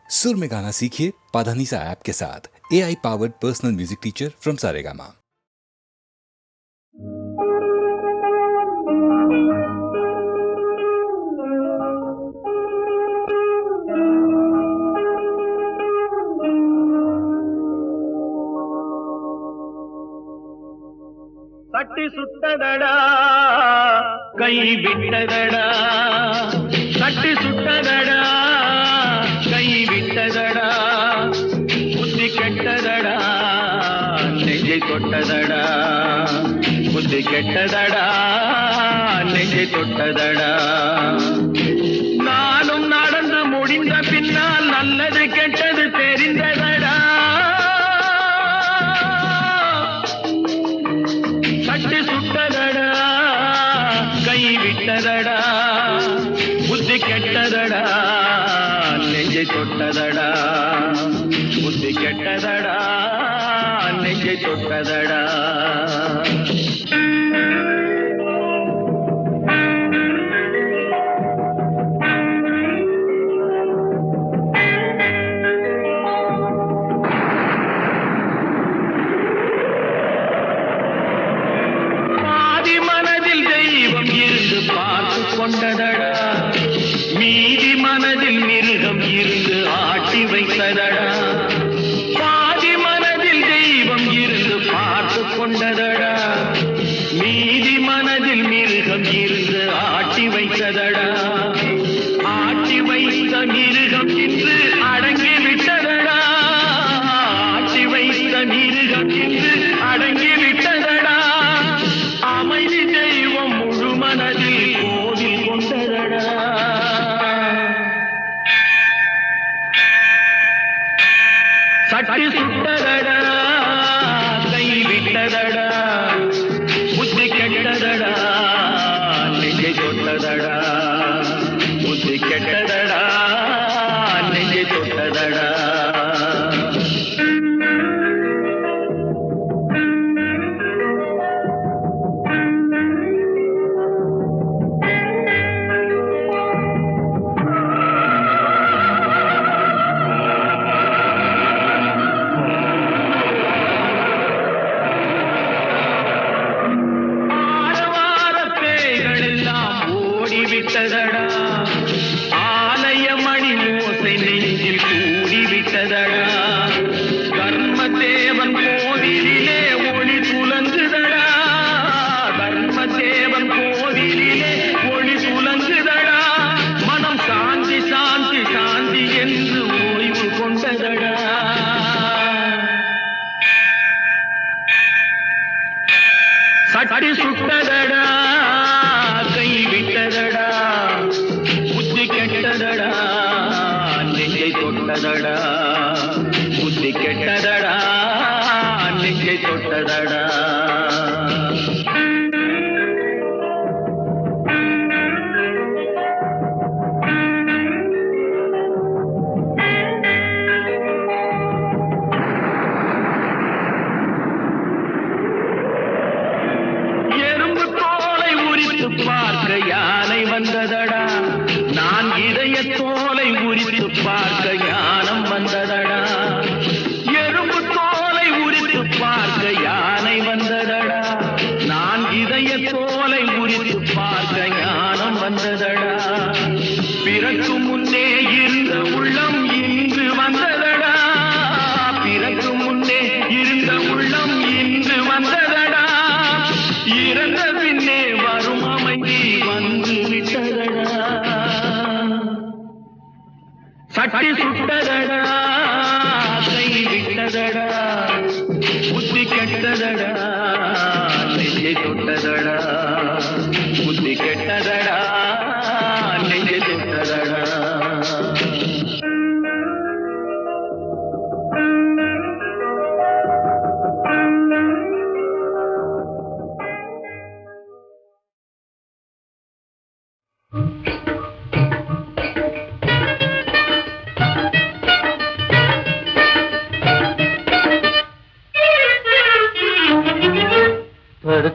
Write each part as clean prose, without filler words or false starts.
सुर में गाना सीखिए पाधानीसा ऐप के साथ। AI powered personal music teacher from Saregama. கட்டி சுட்டதடா கை விட்டதடா, கட்டி சுட்டதடா கை விட்டதடா, புத்தி கெட்டதடா நெஞ்சை தொட்டதடா, புத்தி கெட்டதடா நெஞ்சை தொட்டதடா. நானும் நடந்து முடிந்த பின்னால் நல்லது கெட்டது தெரிந்ததடா. கட்டி சுட்டதடா கை விட்டதடா, புத்தி கெட்டதடா நெஞ்சை தொட்டதடா, புத்தி கெட்டதடா நெஞ்சை தொட்டதடா. கொண்டதடா மீதி மனதில் மிருகம் இருந்து ஆட்டி வைத்ததடா, பாதி மனதில் தெய்வம் இருந்து பார்த்து கொண்டதடா, மீதி மனதில் மிருகம் இருந்து ஆட்டி வைத்ததடா. ஆட்டி வைத்த மிருகம் இன்று அடங்கி விட்டதடா, ஆட்டி வைத்த மிருகம் இன்று அடங்கி விட்டதடா. அமைதி தெய்வம் முழு மனதில் கோவில் கொண்டதடா. சட்டி சுட்டதடா கை விட்டதடா, புத்தி கெட்டதடா நெஞ்சை தொட்டதடா, புத்தி கெட்டதடா நெஞ்சை தொட்டதடா. விட்டதடா ஆலய மணி ஓசை நெஞ்சில் கூடிவிட்டதடா, கர்மதேவன் கோவிலிலே ஒளி துலங்குதடா, கர்மதேவன் கோவிலிலே ஒளி துலங்குதடா. மனம் சாந்தி சாந்தி சாந்தி என்று ஓய்வு கொண்டதடா. சட்டி சுட்டதடா கை விட்டதடா, புத்தி கெட்டதடா நெஞ்சை தொட்டதடா, புத்தி கெட்டதடா நெஞ்சை தொட்டதடா. பார்க்க யானை வந்ததடா, நான் இதய தோலை உரித்து பார்க்க ஞானம் வந்ததடா. எறும்பு தோலை உரித்து பார்க்க யானை வந்ததடா, நான் இதய தோலை உரித்து பார்க்க ஞானம் வந்ததடா. பிறக்கு முன்னே இருந்த உள்ளம் இன்று வந்ததடா, பிறக்கு முன்னே இருந்த உள்ளம் இன்று வந்ததடா. இறந்த பின்னே வரும் அமைதி வந்து விட்டதடா. சட்டி சுட்டதடா கை விட்டதடா, புத்தி கெட்டதடா நெஞ்சை தொட்டதடா, புத்தி கெட்டதடா நெஞ்சை தொட்டதடா.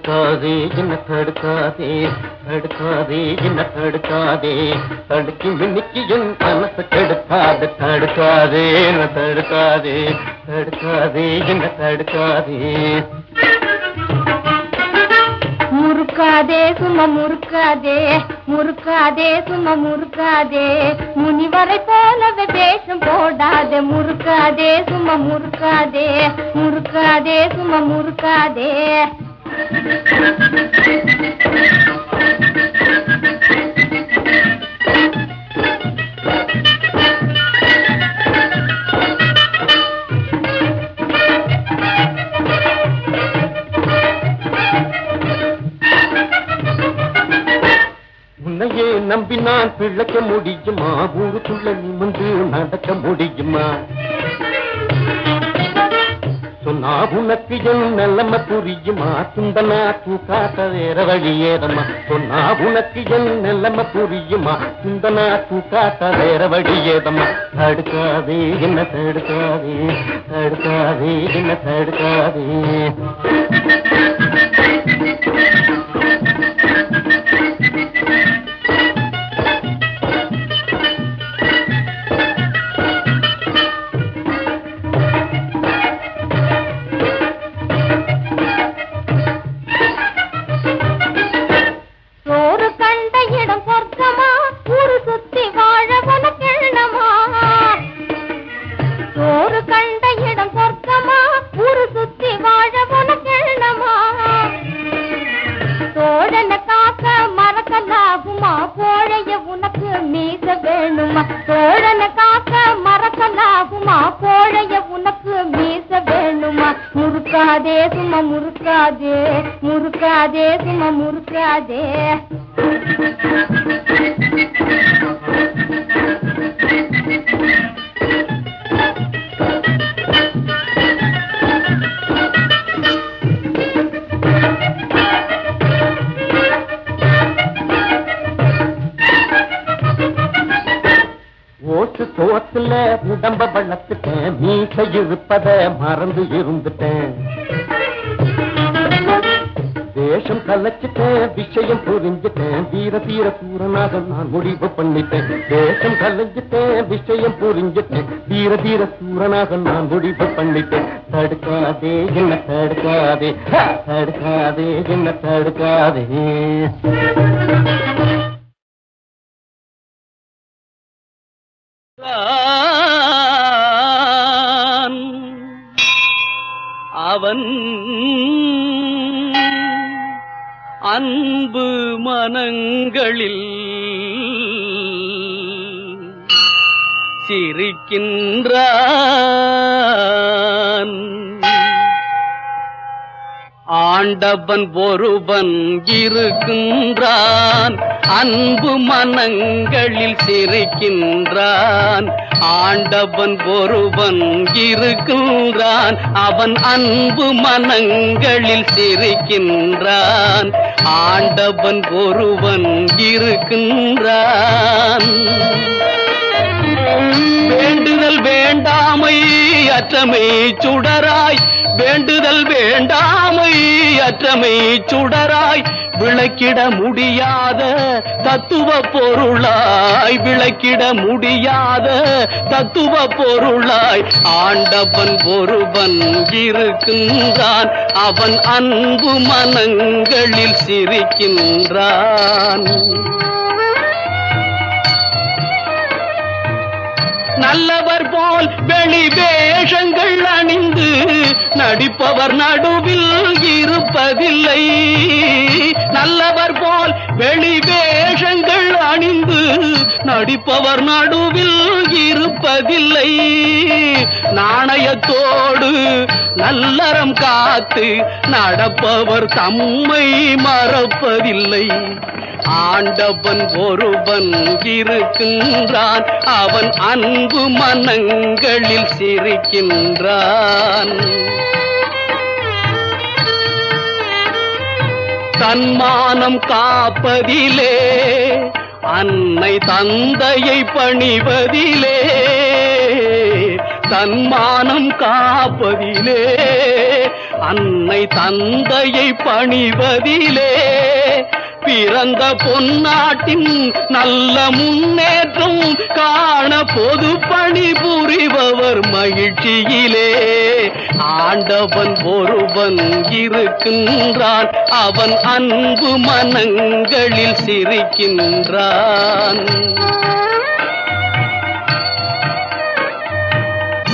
தடுக்காதே என்ன தடுக்காதே தடுக்காதே என்ன தடுக்காதே தடுக்கி மின்னிக்கு என் மனசை கெடுக்காது தடுக்காதே என்ன தடுக்காதே தடுக்காதே என்ன தடுக்காதே முறுக்காதே சும்மா முறுக்காதே முறுக்காதே சும்மா முறுக்காதே முனிவரை போலவே வேஷம் போடாதே முறுக்காதே சும்மா முறுக்காதே முறுக்காதே சும்மா முறுக்காதே உன்னையே நம்பி நான் பிழைக்க முடியுமா ஊருக்குள்ள நிமிந்து நடக்க முடியுமா சொன்னா உனக்கு என் நிலைமை புரியுமா துண்டனா தூக்காட்ட வேற வழியேதம்மா சொன்னா உனக்கு என் நிலைமை புரியுமா துண்டனா தூக்காட்ட வேற வழியேதம்மா தடுக்காதே என்ன தடுக்காதே தடுக்காதே என்ன தடுக்காதே முறுக்காதே சும்மா முறுக்காதே முறுக்காதே சும்மா முறுக்காதே சோத்துல உடம்ப வளர்த்துட்டேன் மீசை இருப்பத மறந்து இருந்துட்டேன் வேஷம் கலைச்சிட்டேன் விஷயம் புரிஞ்சுட்டேன் தீர தீர சூரனாக நான் முடிவு பண்ணிட்டேன் வேஷம் கலைஞ்சிட்டேன் விஷயம் புரிஞ்சுட்டேன் தீர தீர சூரனாக நான் முடிவு பண்ணிட்டேன் தடுக்காதே என்ன தடுக்காதே தடுக்காதே என்ன தடுக்காதே அவன் அன்பு மனங்களில் சிரிக்கின்றான் ஆண்டவன் ஒருவன் இருக்கின்றான் அன்பு மனங்களில் சிரிக்கின்றான் ஆண்டவன் ஒருவன் இருக்கின்றான் அவன் அன்பு மனங்களில் சிரிக்கின்றான் ஆண்டவன் ஒருவன் இருக்கின்றான் வேண்டுதல் வேண்டாமை அற்றமை சுடராய் வேண்டுதல் வேண்டாமை அற்றமை சுடராய் விளக்கிட முடியாத தத்துவ பொருளாய் விளக்கிட முடியாத தத்துவ பொருளாய் ஆண்டவன் ஒருவன் இருக்கின்றான் அவன் அன்பு மனங்களில் சிரிக்கின்றான் நல்லவர் போல் வெளி வேஷங்கள் அணிந்து நடிப்பவர் நடுவில் இருப்பதில்லை நல்லவர் போல் வெளி வேஷங்கள் அணிந்து நடிப்பவர் நடுவில் இருப்பதில்லை நாணயத்தோடு நல்லறம் காத்து நடப்பவர் தம்மை மறப்பதில்லை ஆண்டவன் ஒருவன் இருக்கின்றான் அவன் அன்பு மனங்களில் சிரிக்கின்றான் தன்மானம் காப்பதிலே அன்னை தந்தையை பணிவதிலே தன்மானம் காப்பதிலே அன்னை தந்தையை பணிவதிலே பிறந்த பொன்னாட்டின் நல்ல முன்னேற்றம் காண பொது பணி புரிபவர் மகிழ்ச்சியிலே ஆண்டவன் ஒருவன் இருக்கின்றான் அவன் அன்பு மனங்களில் சிரிக்கின்றான்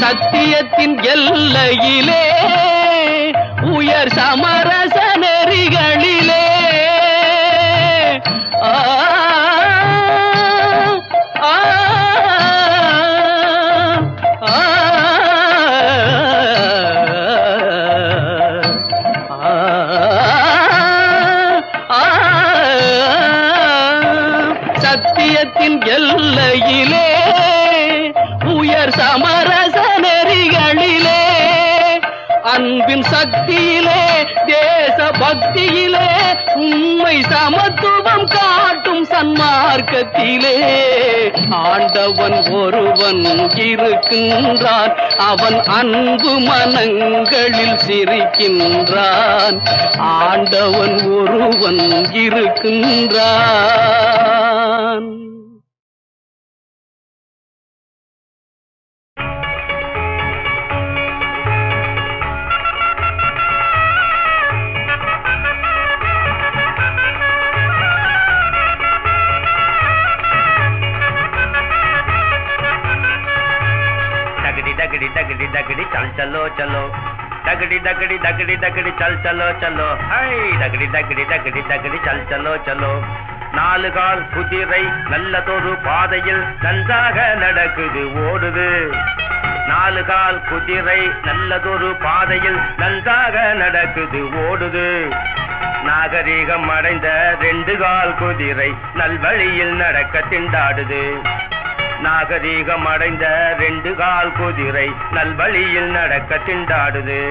சத்தியத்தின் எல்லையிலே உயர் சமரச நெறிகளிலே சத்தியத்தின் எல்லையிலே உயர் சமரச நெறிகளிலே அன்பின் சக்தியிலே தேச பக்தியிலே உண்மை சமத்துவம் காட்டும் சன்மார்க்கத்திலே ஆண்டவன் ஒருவன் இருக்கின்றான் அவன் அன்பு மனங்களில் சிரிக்கின்றான் ஆண்டவன் ஒருவன் இருக்கின்றான். दगड़ी दगड़ी दगड़ी चल चलो चलो दगड़ी दगड़ी दगड़ी दगड़ी चल चलो चलो हाय दगड़ी दगड़ी दगड़ी दगड़ी चल चलो चलो நாலு கால் குதிரை நல்லதொரு பாதையில் நன்றாக நடக்குது ஓடுது நாலு கால் குதிரை நல்லதொரு பாதையில் நன்றாக நடக்குது ஓடுது நாகரீகம் அடைந்த ரெண்டு கால் குதிரை நல்வழியில் நடக்க திண்டாடுது நாகரீகம் அடைந்த ரெண்டு கால் குதிரை நல்வழியில் நடக்க திண்டாடுது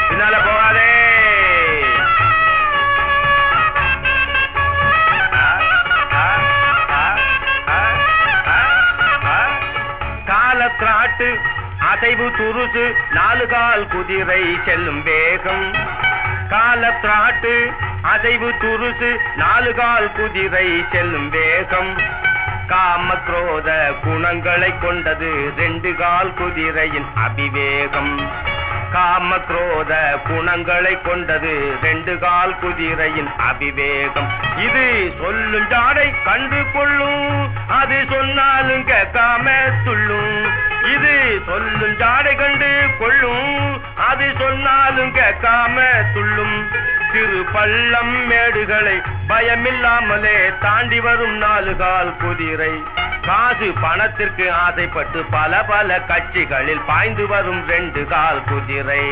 பின்னால போகாதே காலத்திராட்டு அசைவு துருசு நாலு கால் குதிரை செல்லும் வேகம் காலத்திராட்டு அசைவு துருசு நாலு கால் குதிரை செல்லும் வேகம் காம குரோத குணங்களை கொண்டது ரெண்டு கால் குதிரையின் அபிவேகம் காம குரோத குணங்களை கொண்டது ரெண்டு கால் குதிரையின் அபிவேகம் இது சொல்லும் ஜாடை கண்டு கொள்ளும் அது சொன்னாலும் கேட்காம துள்ளும் இது சொல்லும் ஜாடை கண்டு கொள்ளும் அது சொன்னாலும் கேட்காம துள்ளும் திரு பள்ளம் மேடுகளை பயமில்லாமலே தாண்டி வரும் நாலு கால் குதிரை காசு பணத்திற்கு ஆசைப்பட்டு பல பல கட்சிகளில் பாய்ந்து வரும் ரெண்டு கால் குதிரை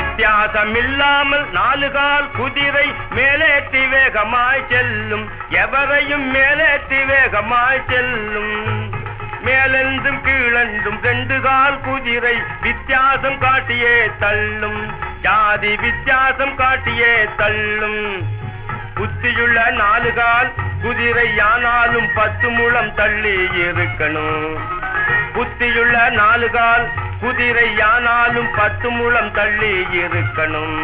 வித்தியாசமில்லாமல் நாலு கால் குதிரை மேலேற்றி வேகமாய் செல்லும் எவரையும் மேலேற்றி வேகமாய் செல்லும் மேலென்றும் கீழென்றும் ரெண்டு கால் குதிரை வித்தியாசம் காட்டியே தள்ளும் ஜாதி வித்தியாசம் காட்டியே தள்ளும் புத்தியுள்ள நாலு கால் குதிரை யானாலும் 10 முழம் தள்ளி இருக்கணும் புத்தியுள்ள நாலு கால் குதிரை யானாலும் 10 முழம் தள்ளி இருக்கணும்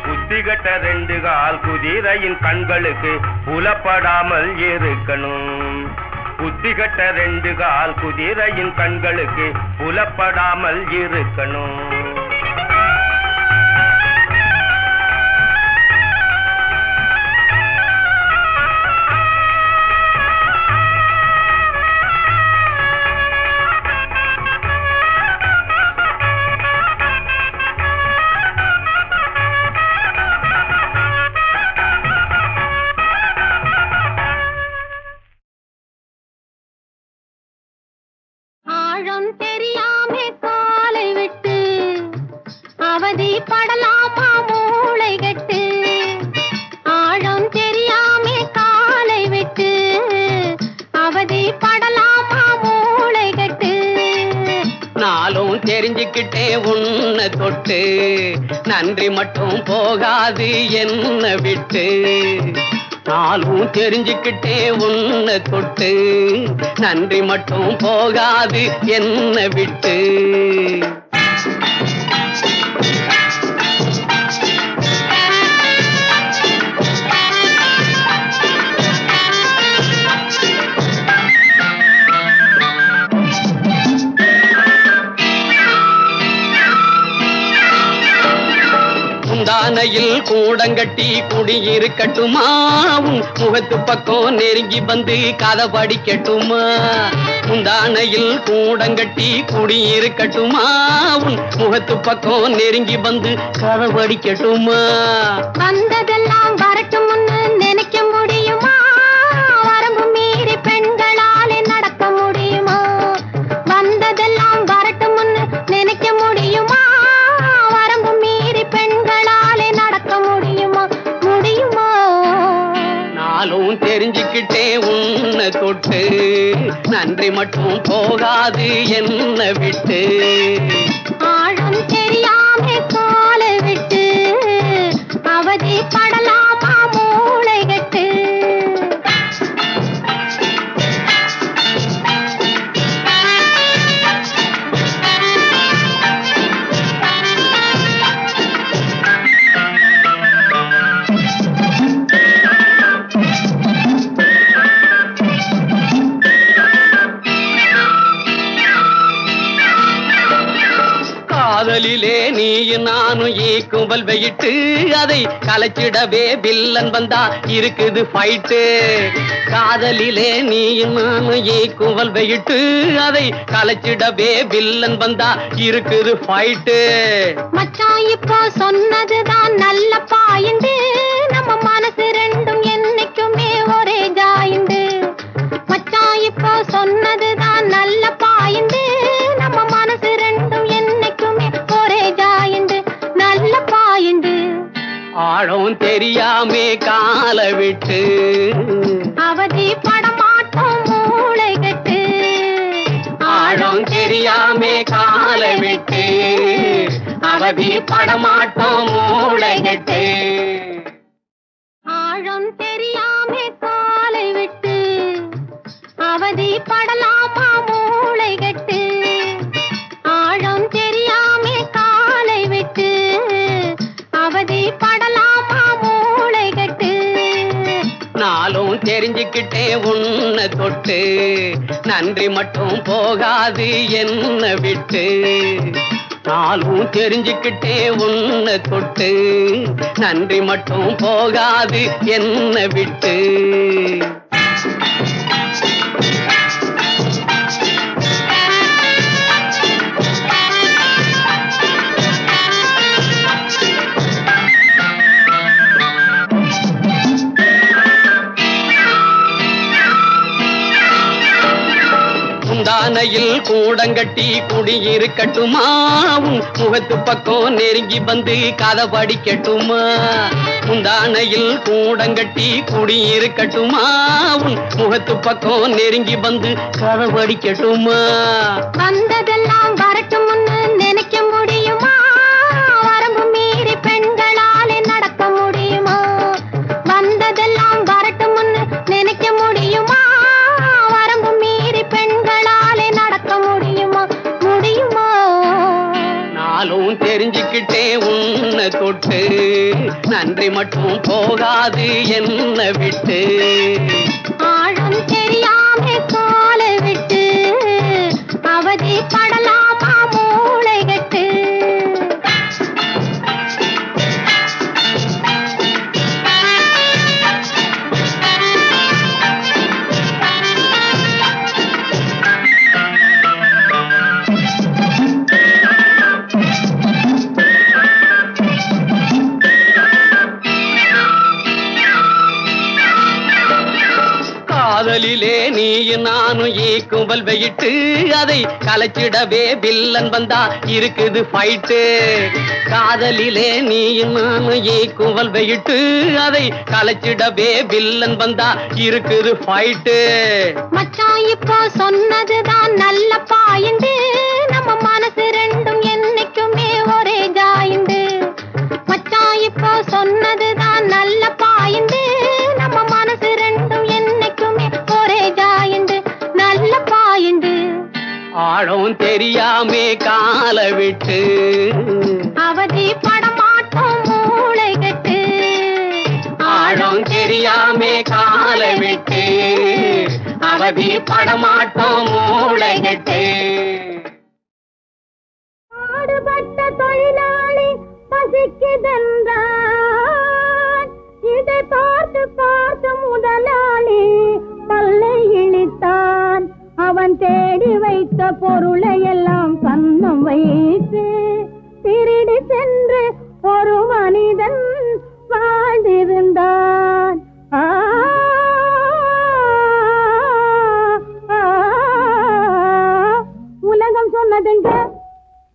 புத்திகட்ட ரெண்டு கால் குதிரையின் கண்களுக்கு புலப்படாமல் இருக்கணும் புத்திகட்ட ரெண்டு கால் குதிரையின் கண்களுக்கு புலப்படாமல் இருக்கணும் ஆழம் தெரியாம காலை விட்டு நாளும் தெரிஞ்சுக்கிட்டே உன்னை தொட்டு நன்றி மட்டும் போகாது என்ன விட்டு நாளும் தெரிஞ்சுக்கிட்டே உன்னை தொட்டு நன்றி மட்டும் போகாது என்ன விட்டு முந்தானையில் கூடங்கட்டி குடியிருக்கட்டுமா உன் முகத்து பக்கம் நெருங்கி வந்து கதை படிக்கட்டுமா முந்தானையில் கூடங்கட்டி குடியிருக்கட்டுமா உன் முகத்து பக்கம் நெருங்கி வந்து கதை படிக்கட்டுமா வந்ததெல்லாம் வரட்டும்னு நினைக்க முடியுமா வரம்பு மீறி பெண்களாலே நடக்க முடியுமா வந்ததெல்லாம் வரட்டும்னு நினைக்க முடியுமா வரம்பு மீறி பெண்களாலே நடக்க முடியுமா முடியுமா நாளும் தெரிஞ்சுக்கிட்டே உன்னை தொட்டு நன்றி மட்டும் போகாது என்ன விட்டு ஆழம் தெரியாம காலை விட்டு அவதி படலாமா மூளை கட்டு காதலிலே நீயும் நானும் ஈக்கும்பல் வெயிட்டு அதை கலைச்சிடவே வில்லன் வந்தா இருக்குது ஃபைட்டு காதலிலே நீயும் நானும் ஈக்கும்பல் வெயிட்டு அதை கலைச்சிடவே வில்லன் வந்தா இருக்குது ஃபைட்டு மச்சான் இப்போ சொன்னதுதான் நல்ல பாயிண்டு நம்ம மனசு ரெண்டும் என்னைக்குமே ஒரே ஜாயிண்டு மச்சான் இப்போ சொன்னதுதான் நல்ல பாயிண்டு நம்ம மனசு ரெண்டும் என்னைக்குமே ஒரே ஜாயிண்டு நல்ல பாயிண்டு ஆழம் தெரியாமே காலை விட்டு அவதி படமாட்டோம் மூளை கட்டு ஆழம் தெரியாமே காலை விட்டு அவதி படமாட்டோம் மூளை கட்டு ஆழம் தெரியாம காலை விட்டு அவதி படலாமா மூளை கட்டு ஆழம் தெரியாம காலை விட்டு அவதி படலாமா மூளை கட்டு நாளும் தெரிஞ்சுக்கிட்டே உன்னை தொட்டு நன்றி மட்டும் போகாது என்ன விட்டு நாளும் தெரிஞ்சுக்கிட்டே உன்னை தொட்டு நன்றி மட்டும் போகாது என்ன விட்டு முந்தானையில் கூடங்கட்டி குடியிருக்கட்டுமா உன் முகத்து பக்கம் நெருங்கி வந்து கதை படிக்கட்டுமா முந்தானையில் கூடங்கட்டி குடியிருக்கட்டுமா உன் முகத்து பக்கம் நெருங்கி வந்து கதை படிக்கட்டுமா வந்ததெல்லாம் வரட்டும்னு நினைக்க முடியுமா வரம்பு மீறி பெண்களாலே நடக்க முடியுமா வந்ததெல்லாம் வரட்டும்னு நினைக்க முடியுமா வரம்பு மீறி பெண்களாலே நடக்க முடியுமா முடியுமா நாளும் தெரிஞ்சுக்கிட்டே உன்னை தொட்டு நன்றி மட்டும் போகாது என்ன விட்டு ஆழம் தெரியாம காலை விட்டு அவதி படலாமா மூளை கட்டு காதலிலே நீயும் நானும் ஈக்கும்பல் வெயிட்டு அதை கலைச்சிடவே வில்லன் வந்தா இருக்குது ஃபைட்டு காதலிலே நீயும் நானும் ஈக்கும்பல் வெயிட்டு அதை கலைச்சிடவே வில்லன் வந்தா இருக்குது ஃபைட்டு மச்சான் இப்போ சொன்னதுதான் நல்ல பாயிண்டு நம்ம நம்ம மனசு ரெண்டும் என்னைக்குமே ஒரே ஜாயிண்டு. மச்சான் இப்போ சொன்னதுதான் நல்ல பாயிண்டு. நம்ம மனசு ரெண்டும் என்னைக்குமே ஒரே ஜாயிண்டு, நல்ல பாயிண்டு. ஆழம் தெரியாமே கால விட்டு அவதி படமாட்டோம் மூளை கட்டு. ஆழம் தெரியாமே கால விட்டு அவதி படமாட்டோம் மூளை கட்டு. பாடுபட்ட தொழிலாளி பசிக்குதென்றான், இதை பார்த்து பார்த்து முதலாளி பல்லை இழித்தான். அவன் தேடி வைத்த பொருளை எல்லாம் கன்னம் வைத்து திருடி சென்று ஒரு மனிதன் வாழ்ந்திருந்தான். உலகம் சொன்னதுங்க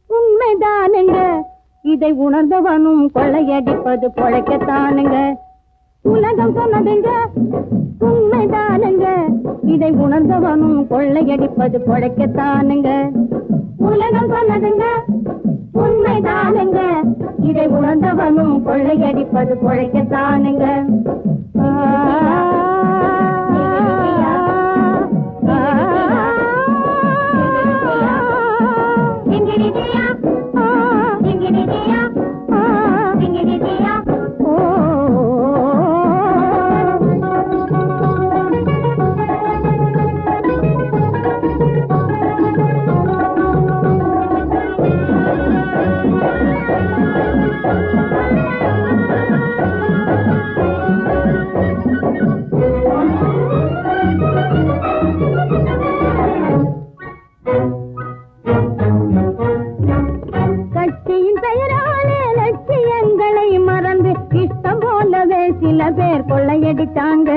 உண்மைதானுங்க, இதை உணர்ந்தவனும் கொள்ளையடிப்பது பொழைக்கத்தானுங்க. உலகம் சொன்னதுங்க உண்மைதானுங்க, இதை உணர்ந்தவனும் கொள்ளையடிப்பது பொழைக்கத்தானுங்க. உலகம் சொன்னதுங்க உண்மைதானுங்க, இதை உணர்ந்தவனும் கொள்ளையடிப்பது பொழைக்கத்தானுங்க. கட்சியின் பெயராலே லட்சியங்களை மறந்து இஷ்டம் போலவே சில பேர் கொள்ளையடித்தாங்க.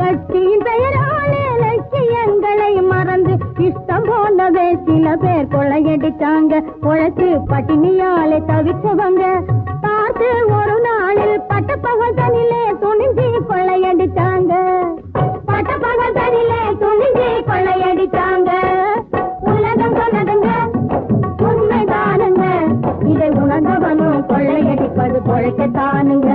கட்சியின் பெயராலே லட்சியங்களை மறந்து இஷ்டம் போலவே சில பேர் கொள்ளையடித்தாங்க. உழைச்சு பட்டினியாலே தவிச்சவங்க பார்த்து ஒரு நாளில் பட்டப்பகலிலே துணிஞ்சி கொள்ளையடித்தாங்க. பட்டப்பகலிலே துணிஞ்சி கொள்ளையடித்தாங்க. உலகம் சொன்னதுங்க உண்மைதானுங்க, இதை உணர்ந்தவனும் கொள்ளையடிப்பது பொழைக்கத்தானுங்க.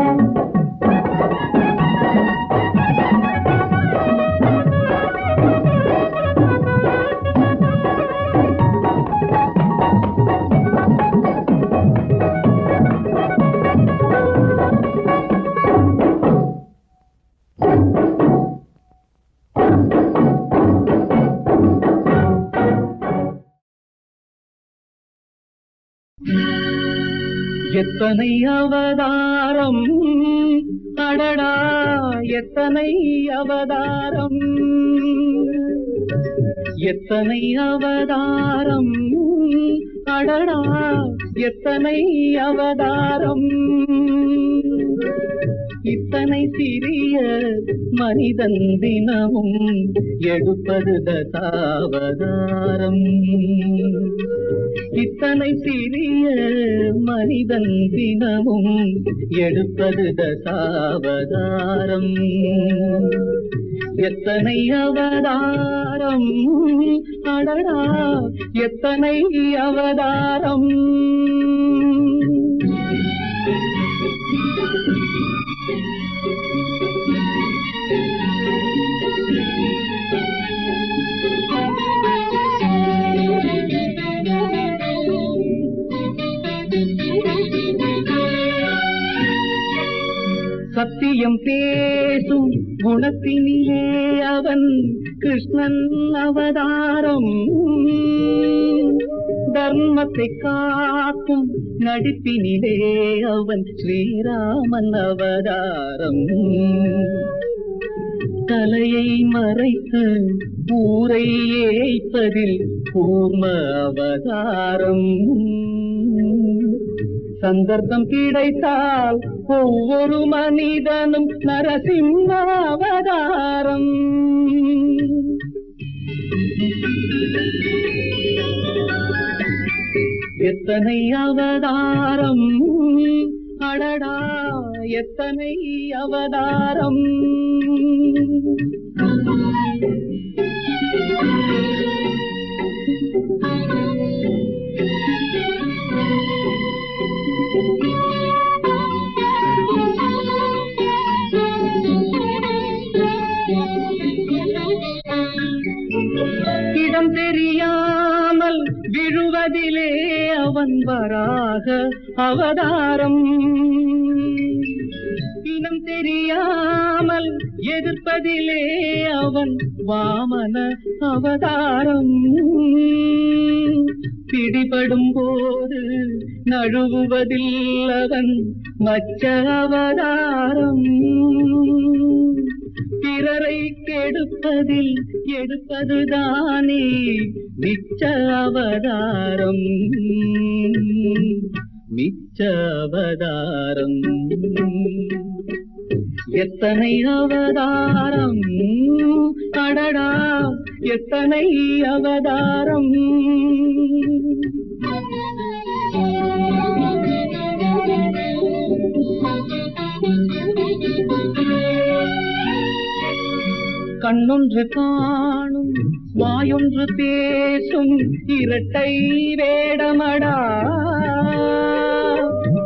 எத்தனை அவதாரம் அடடா, எத்தனை அவதாரம், எத்தனை அவதாரம் அடடா, எத்தனை அவதாரம். இத்தனை சிறிய மனிதன் தினமும் எடுப்பது தசாவதாரம். இத்தனை சிறிய மனிதன் தினமும் எடுப்பது தசாவதாரம். எத்தனை அவதாரம் அடடா, எத்தனை அவதாரம். சத்தியம் பேசும் குணத்தினிலே அவன் கிருஷ்ணன் அவதாரம். தர்மத்தை காக்கும் நடிப்பினிலே அவன் ஸ்ரீராமன் அவதாரம். தலையை மறைத்து ஊரை ஏய்ப்பதில் கூர்ம அவதாரம். சந்தர்ப்பம் கிடைத்தால் ஒவ்வொரு மனிதனும் நரசிம்ம அவதாரம். எத்தனை அவதாரம் அடடா, எத்தனை அவதாரம். விழுவதிலே அவன் வராக அவதாரம், இனம் தெரியாமல் எதிர்ப்பதிலே அவன் வாமன அவதாரம், பிடிபடும் போது நழுவுவதில் அவன் மச்ச அவதாரம், பிறரை கெடுப்பதில் எடுப்பதுதானே மிச்ச அவதாரம், மிச்ச அவதாரம். எத்தனை அவதாரம் அடடா, எத்தனை அவதாரம். கண்ணொன்று காணும் வாயொன்று பேசும் இரட்டை வேடமடா,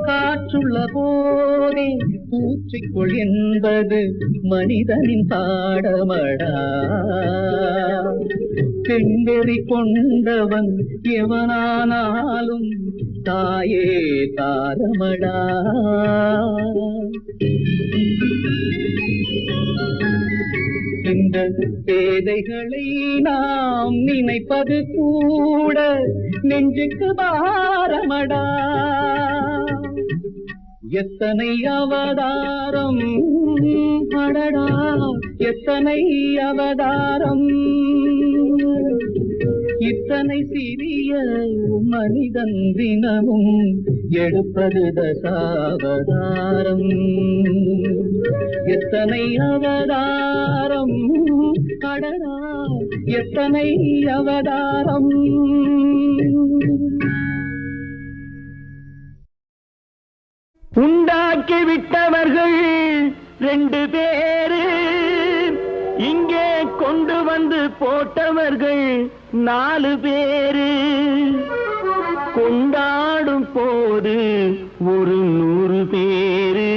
காற்றுள்ள போதே பூச்சிக்குள் என்பது மனிதனின் பாடமடா, பெண்வெறி கொண்டவன் எவனானாலும் தாயே தாரமடா. இந்த பேதைகளை நாம் நினைப்பது கூட நெஞ்சுக்கு பாரமடா, எத்தனை அவதாரம் அடடா, எத்தனை அவதாரம். இத்தனை சிறிய மனிதன் தினமும் எடுப்பது தசாவதாரம், எத்தனை அவதாரம் அடடா, எத்தனை அவதாரம். உண்டாக்கி விட்டவர்கள் 2 பேரு, இங்கே கொண்டு வந்து போட்டவர்கள் 4 பேரு, கொண்டாடும் போது ஒரு 100 பேரு,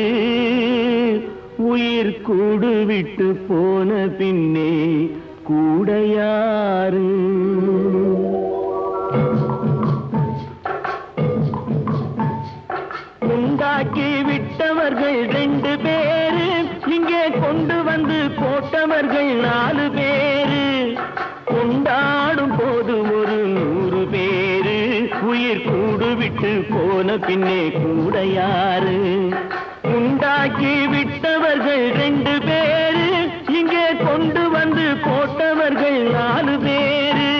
உயிர் கூடு விட்டு போன பின்னே கூட யாரு. உண்டாக்கி விட்டவர்கள் 2 பேரு, இங்கே கொண்டு வந்து போட்டவர்கள் 4 பேரு, கொண்டாடும் போது ஒரு 100 பேரு, உயிர் கூடு விட்டு போன பின்னே கூட யாரு. உண்டாக்கி விட்டவர்கள் 2 பேரு, இங்கே கொண்டு வந்து போட்டவர்கள் 4 பேரு.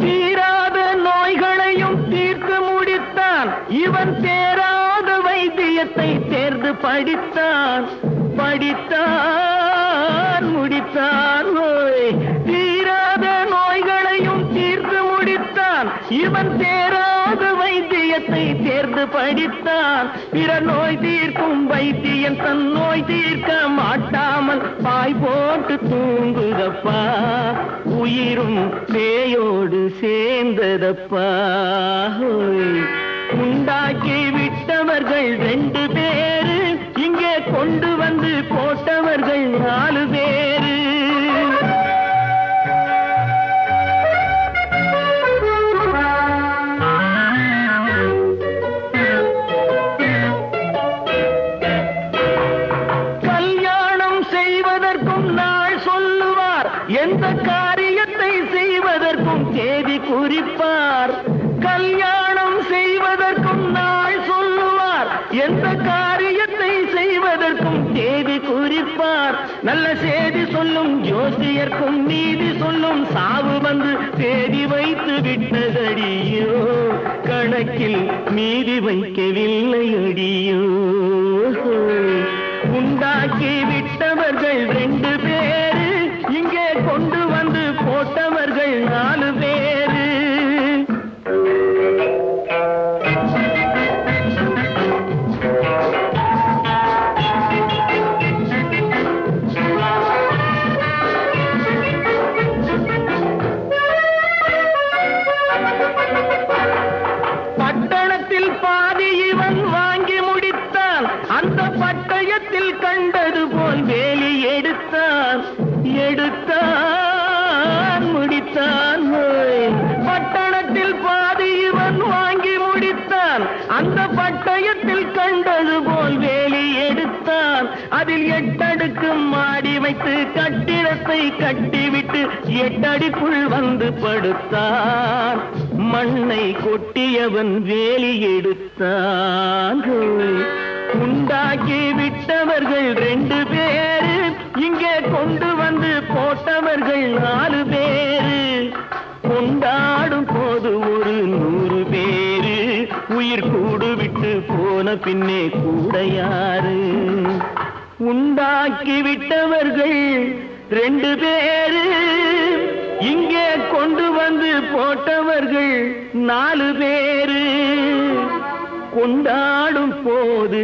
தீராத நோய்களையும் தீர்த்து முடித்தான் இவன், தேராத வைத்தியத்தை தேர்ந்து படித்தான், படித்தான் முடித்தான். தீராத நோய்களையும் தீர்த்து முடித்தான் இவன், தேராத வைத்தியத்தை தேர்ந்து படித்தான். பிற நோய் தீர்க்கும் வைத்தியன் தன் நோய் தீர்க்க மாட்டாமல் பாய் போட்டு தூங்குதப்பா, உயிரும் பேயோடு சேர்ந்ததப்பா. உண்டாக்கி விட்டவர்கள் 2 பேரு, இங்கே கொண்டு வந்து போட்டவர்கள் 4 பேரு. கல்யாணம் செய்வதற்கும் நாள் சொல்லுவார், எந்த காரியத்தை செய்வதற்கும் தேதி குறிப்பார். கல்யாணம் செய்வதற்கும் நாள் சொல்லுவார், எந்த காரியத்தை செய்வதற்கும் தேதி குறிப்பார். நல்ல செய்தி சொல்லும் ஜோசியர்க்கும் நீதி சொல்லும் சாவு வந்து தேதி வைத்து விட்டதடியோ, கணக்கில் மீதி வைக்கவில்லை அடியோ. உண்டாக்கி விட்டவர்கள் 2 பேரு, இங்கே கொண்டு வந்து போட்டவர்கள் 4 பேரு. 8 அடிக்குள் வந்து படுத்தான், மண்ணை கொட்டியவன் வேலி எடுத்தான். உண்டாக்கி விட்டவர்கள் 2 பேரு, இங்கே கொண்டு வந்து போட்டவர்கள் 4 பேரு. கொண்டாடும் போது ஒரு 100 பேரு, உயிர் கூடு விட்டு போன பின்னே கூட யாரு? உண்டாக்கி விட்டவர்கள் 2 பேரு, இங்கே கொண்டு வந்து போட்டவர்கள் 4 பேரு. கொண்டாடும் போது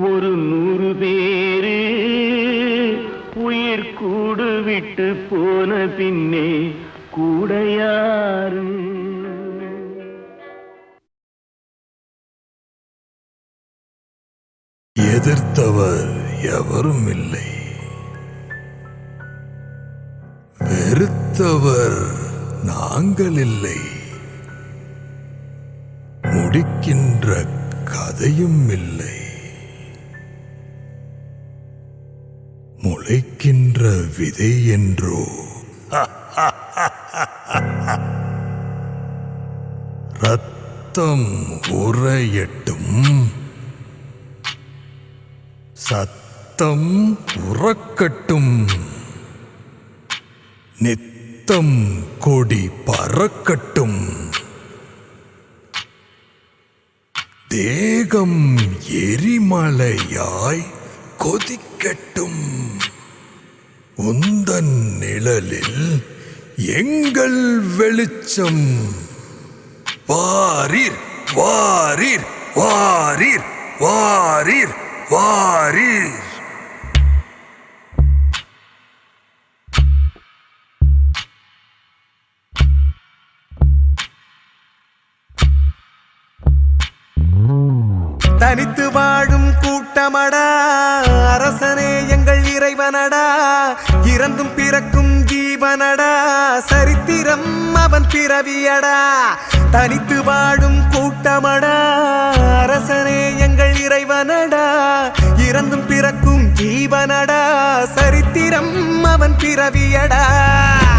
ஒரு 100 பேரு, உயிர் கூடு விட்டு போன பின்னே கூட யாரு? எதிர்த்தவர் எவரும் இல்லை, வெறுத்தவர் நாங்கள் இல்லை, முடிக்கின்ற கதையும் இல்லை, முளைக்கின்ற விதை என்றோ. ரத்தம் உறையட்டும், சத்தம் உறக்கட்டும், நித்தம் கொடி பறக்கட்டும், தேகம் எரிமலையாய் கொதிக்கட்டும், உந்தன் நிழலில் எங்கள் வெளிச்சம். வாரீர் வாரீர் வாரீர் வாரீர் வாரீர். தனித்து வாழும் கூட்டமடா, அரசனே எங்கள் இறைவனடா, இறந்தும் பிறக்கும் ஜீவனடா, சரித்திரம் அவன் பிறவியடா. தனித்து வாழும் கூட்டமடா, அரசனே எங்கள் இறைவனடா, இறந்தும் பிறக்கும் ஜீவனடா, சரித்திரம் அவன் பிறவியடா.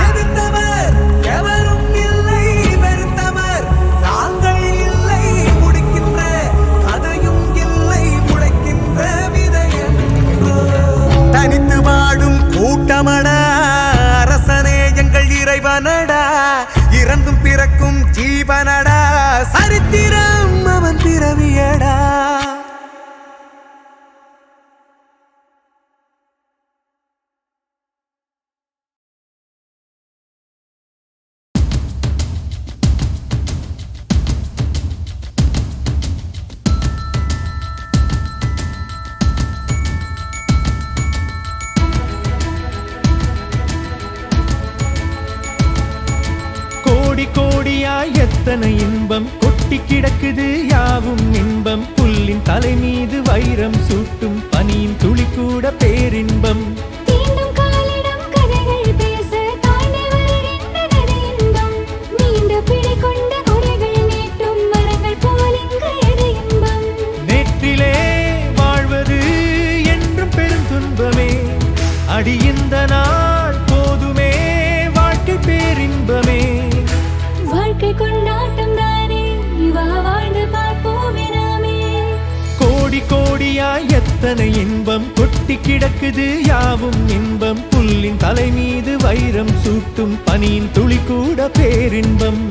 எதிர்த்தவர் எவரும் இல்லை, வெறுத்தவர் நாங்கள் இல்லை, முடிக்கின்ற கதையும் இல்லை, முளைக்கின்ற விதையன்றோ. தனித்து வாழும் கூட்டமடா, அரசனே எங்கள் இறைவனடா, இறந்தும் பிறக்கும் ஜீவனடா, சரித்திரம் அவன் பிறவியடா. கோடியாய் எத்தனை இன்பம் கொட்டி கிடக்குது, யாவும் இன்பம். புல்லின் தலை மீது வைரம் சூட்டும் பனியின் துளி கூட பேரின்பம். தீண்டும் காலிடம் கதைகள் பேச தாய்மை வருகின்றது இன்பம். நீண்ட பிடி கொண்ட குறைகள் நீட்டும் மரங்கள் போல் இங்கு எது இன்பம். நேற்றிலே வாழ்வது என்றும் பெருந்துன்பமே, அடி இந்த நாள் போதுமே வாழ்க்கை பேரின்பமே. வாழ்க்கை கொண்டாட்டம் தானே, இவா வாழ்ந்து பார்ப்போமே நாமே. கோடியாய் எத்தனை இன்பம் கொட்டி கிடக்குது, யாவும் இன்பம். புல்லின் தலை மீது வைரம் சூட்டும் பனியின் துளி கூட பேரின்பம்.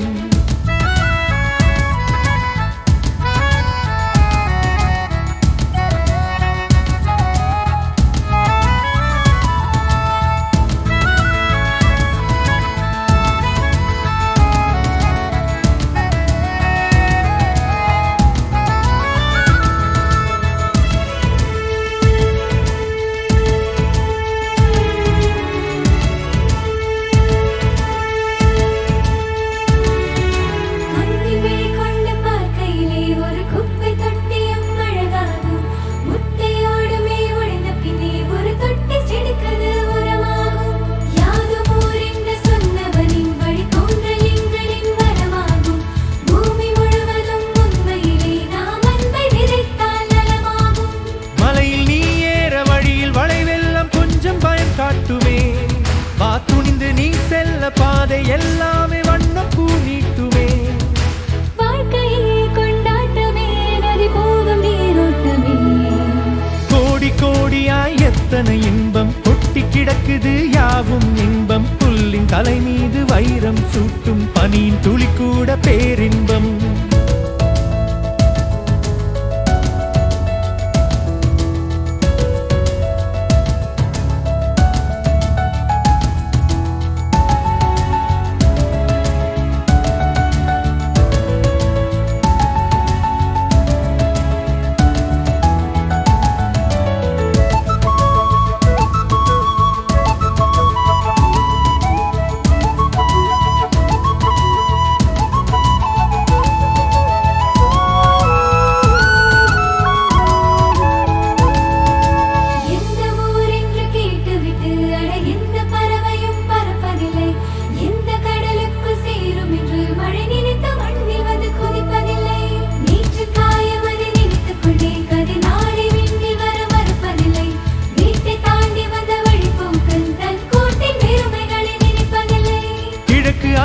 கூட பேரின்பம்.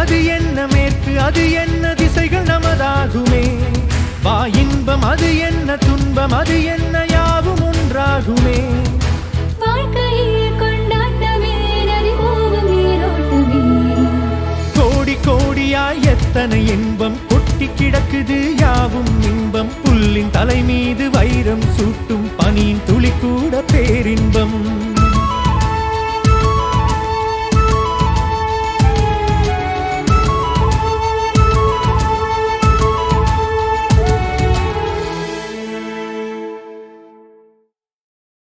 அது என்ன மேற்கு அது என்ன திசைகள் நமதாகுமே. வா இன்பம் அது என்ன துன்பம் அது என்ன யாவும் ஒன்றாகுமே. கோடி கோடியாய் எத்தனை இன்பம் கொட்டி கிடக்குது யாவும் இன்பம். புல்லின் தலை மீது வைரம் சூட்டும் பனியின் துளி கூட